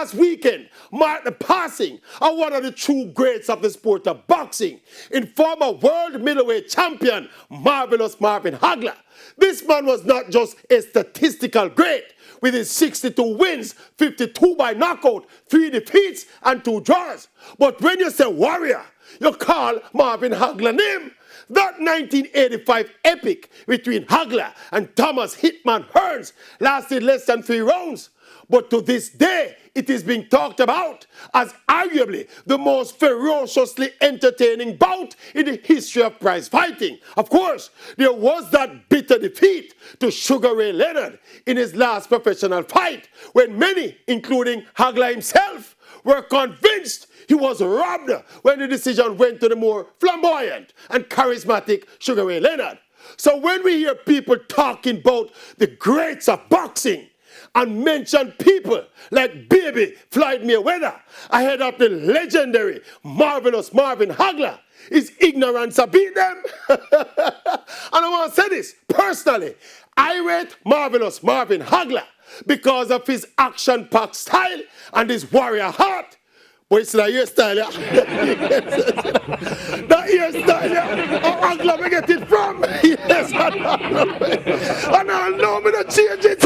last weekend marked the passing of one of the true greats of the sport of boxing, in former world middleweight champion Marvelous Marvin Hagler. This man was not just a statistical great with his 62 wins, 52 by knockout, 3 defeats, and 2 draws. But when you say warrior, you call Marvin Hagler name. That 1985 epic between Hagler and Thomas Hitman Hearns lasted less than 3 rounds. But to this day, it is being talked about as arguably the most ferociously entertaining bout in the history of prize fighting. Of course, there was that bitter defeat to Sugar Ray Leonard in his last professional fight, when many, including Hagler himself, were convinced he was robbed when the decision went to the more flamboyant and charismatic Sugar Ray Leonard. So when we hear people talking about the greats of boxing and mention people like Baby Floyd Mayweather ahead of the legendary Marvelous Marvin Hagler, is ignorance to beat them? And I want to say this personally. I rate Marvelous Marvin Hagler because of his action-packed style and his warrior heart. But it's the hairstyle, yeah. The hairstyle, yeah. How Hagler we get it from? Yes, I know me to change it.